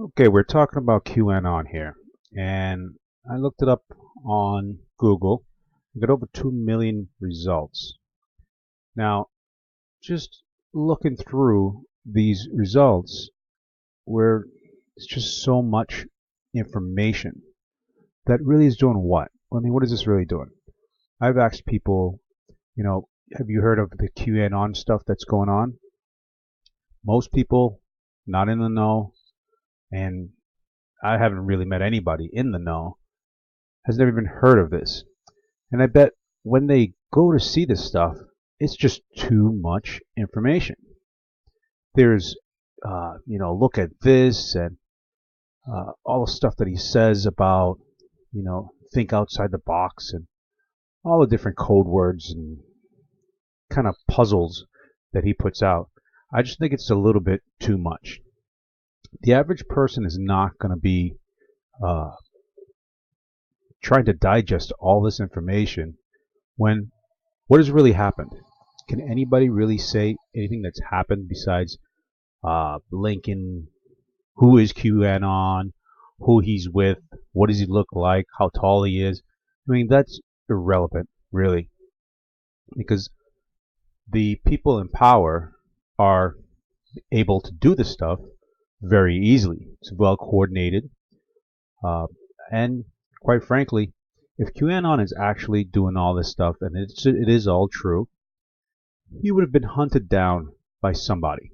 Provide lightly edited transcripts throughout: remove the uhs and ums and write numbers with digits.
Okay, we're talking about QAnon here, and I looked it up on Google. I got over 2 million results. Now, just looking through these results, where it's just so much information that really is doing what? I mean, what is this really doing? I've asked people, have you heard of the QAnon stuff that's going on? Most people not in the know, and I haven't really met anybody in the know has never even heard of this. And I bet when they go to see this stuff, it's just too much information. There's, look at this and all the stuff that he says about, think outside the box and all the different code words and kind of puzzles that he puts out. I just think it's a little bit too much. The average person is not going to be uh, trying to digest all this information when what has really happened? Can anybody really say anything that's happened besides Lincoln? Who is QAnon? Who he's with? What does he look like? How tall he is? I mean, that's irrelevant, really, because the people in power are able to do this stuff very easily. It's well coordinated, uh, and quite frankly, if QAnon is actually doing all this stuff and it is all true, he would have been hunted down by somebody.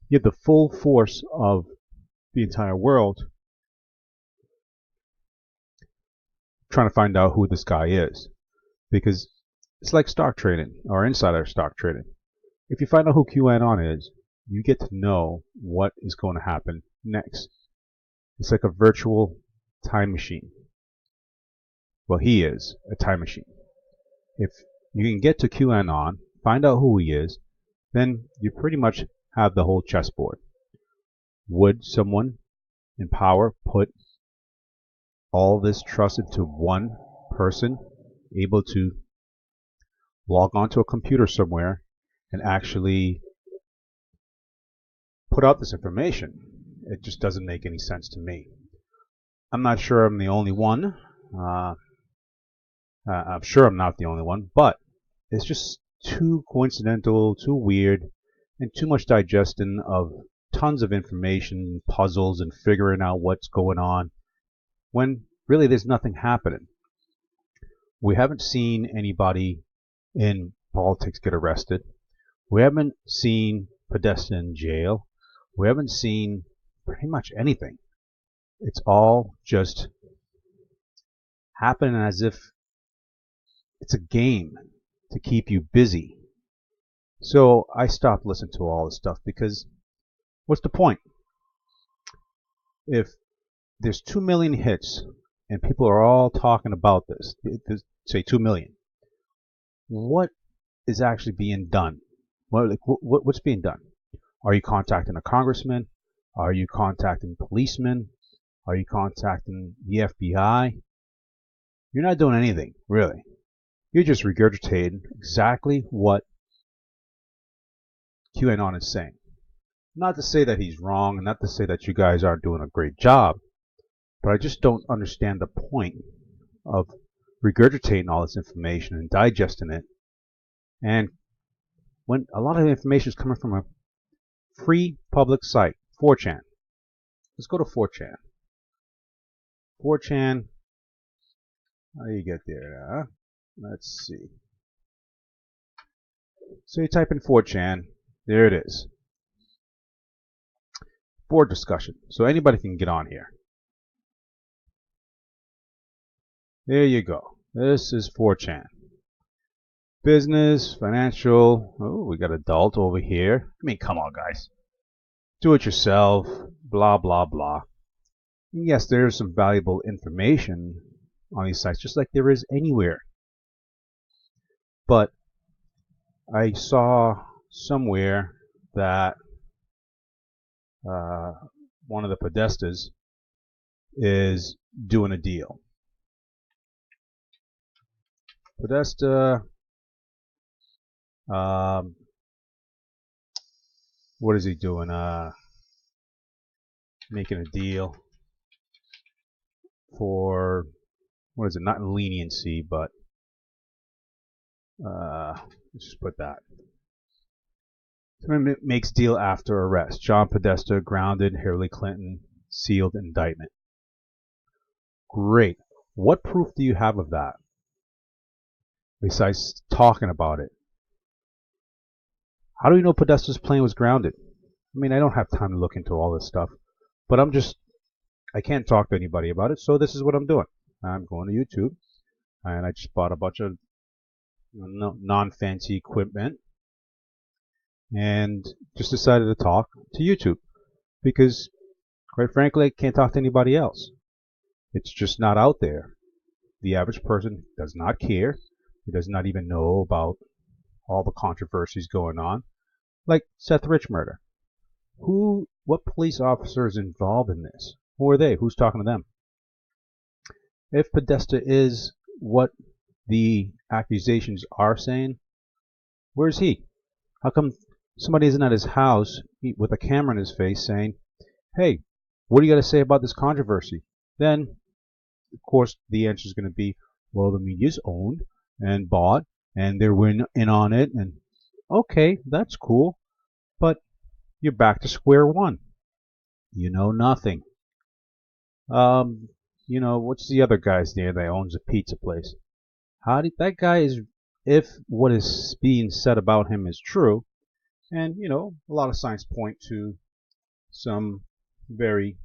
You have the full force of the entire world trying to find out who this guy is. Because it's like stock trading or insider stock trading. If you find out who QAnon is, you get to know what is going to happen next. It's like a virtual time machine. Well, he is a time machine. If you can get to QAnon, find out who he is, then you pretty much have the whole chessboard. Would someone in power put all this trust into one person, able to log onto a computer somewhere and actually put out this information? It just doesn't make any sense to me. I'm not sure I'm the only one. I'm sure I'm not the only one, but it's just too coincidental, too weird, and too much digestion of tons of information, puzzles, and figuring out what's going on when really there's nothing happening. We haven't seen anybody in politics get arrested. We haven't seen Podesta in jail. We haven't seen pretty much anything. It's all just happening as if it's a game to keep you busy. So I stopped listening to all this stuff because what's the point? If there's 2 million hits and people are all talking about this, say 2 million, what is actually being done? What's being done? Are you contacting a congressman? Are you contacting policemen? Are you contacting the FBI? You're not doing anything, really. You're just regurgitating exactly what QAnon is saying. Not to say that he's wrong, and not to say that you guys aren't doing a great job, but I just don't understand the point of regurgitating all this information and digesting it. And when a lot of the information is coming from a free public site, 4chan. Let's go to 4chan. 4chan, how do you get there? Let's see. So you type in 4chan, there it is. Board discussion. So anybody can get on here. There you go. This is 4chan. Business, financial. Oh, we got adult over here. I mean, come on, guys. Do it yourself. Blah, blah, blah. And yes, there is some valuable information on these sites, just like there is anywhere. But I saw somewhere that one of the Podestas is doing a deal. Podesta, what is he doing? making a deal for, what is it, not leniency, but let's just put that. Someone makes deal after arrest. John Podesta grounded, Hillary Clinton sealed indictment. Great. What proof do you have of that? Besides talking about it. How do we know Podesta's plane was grounded? I mean, I don't have time to look into all this stuff, but I can't talk to anybody about it, so this is what I'm doing. I'm going to YouTube, and I just bought a bunch of non-fancy equipment, and just decided to talk to YouTube, because, quite frankly, I can't talk to anybody else. It's just not out there. The average person does not care. He does not even know about all the controversies going on, like Seth Rich murder. What police officer is involved in this? Who are they? Who's talking to them? If Podesta is what the accusations are saying, where's he? How come somebody isn't at his house with a camera in his face saying, hey, what do you got to say about this controversy? Then, of course, the answer is going to be, well, the media's owned and bought, and they're in on it, and okay, that's cool, but you're back to square one. You know nothing. What's the other guy's there that owns a pizza place? That guy is, if what is being said about him is true, and, a lot of signs point to some very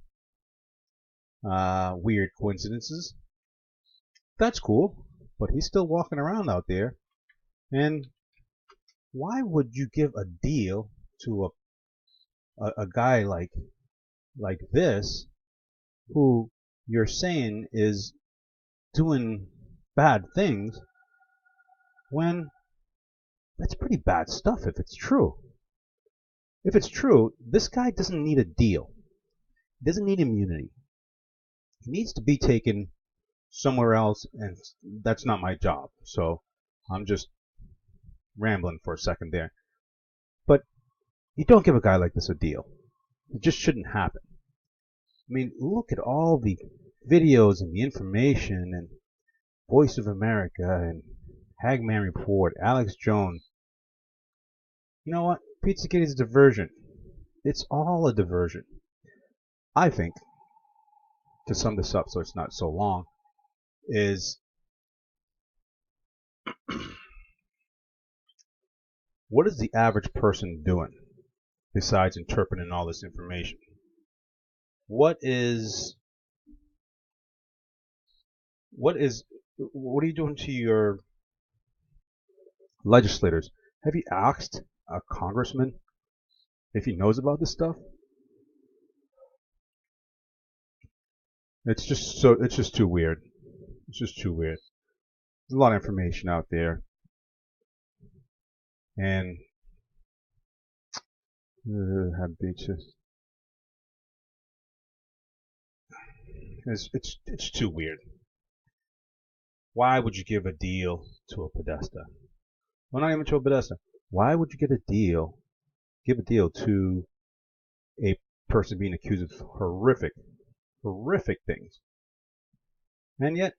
weird coincidences. That's cool, but he's still walking around out there. And why would you give a deal to a guy like this, who you're saying is doing bad things, when that's pretty bad stuff if it's true? If it's true, this guy doesn't need a deal. He doesn't need immunity. He needs to be taken somewhere else, and that's not my job. So I'm just rambling for a second there. But you don't give a guy like this a deal. It just shouldn't happen. I mean, look at all the videos and the information and Voice of America and Hagman Report, Alex Jones. You know what? Pizzagate is a diversion. It's all a diversion. I think, to sum this up so it's not so long, is what is the average person doing besides interpreting all this information? What are you doing to your legislators? Have you asked a congressman if he knows about this stuff? It's just too weird. It's just too weird. There's a lot of information out there, and have beaches. It's too weird. Why would you give a deal to a Podesta? Well, not even to a Podesta. Why would you give a deal to a person being accused of horrific things? And yet,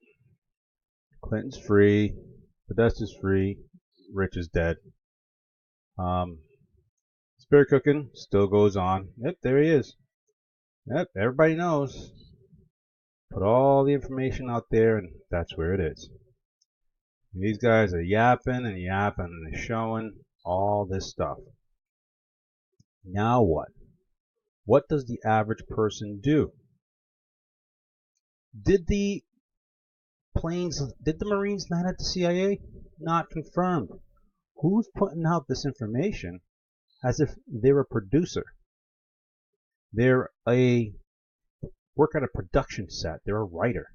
Clinton's free, Podesta's free, Rich is dead. Spirit cooking still goes on. Yep, there he is. Yep, everybody knows. Put all the information out there, and that's where it is. And these guys are yapping and yapping, and they're showing all this stuff. Now what? What does the average person do? Did the Marines land at the CIA? Not confirmed. Who's putting out this information as if they're a producer? They're work at a production set. They're a writer.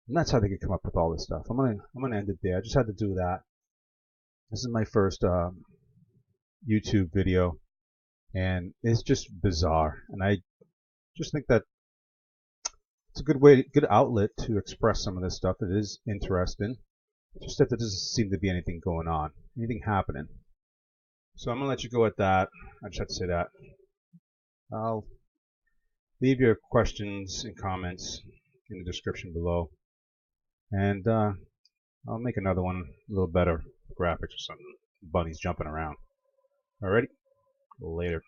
And that's how they could come up with all this stuff. I'm gonna end it there. I just had to do that. This is my first YouTube video, and it's just bizarre. And I just think that it's a good outlet to express some of this stuff. It is interesting. Just that there doesn't seem to be anything going on, anything happening. So I'm gonna let you go at that. I just have to say that. I'll Leave your questions and comments in the description below, and I'll make another one a little better, graphics or something. Bunnies jumping around. Alrighty, later.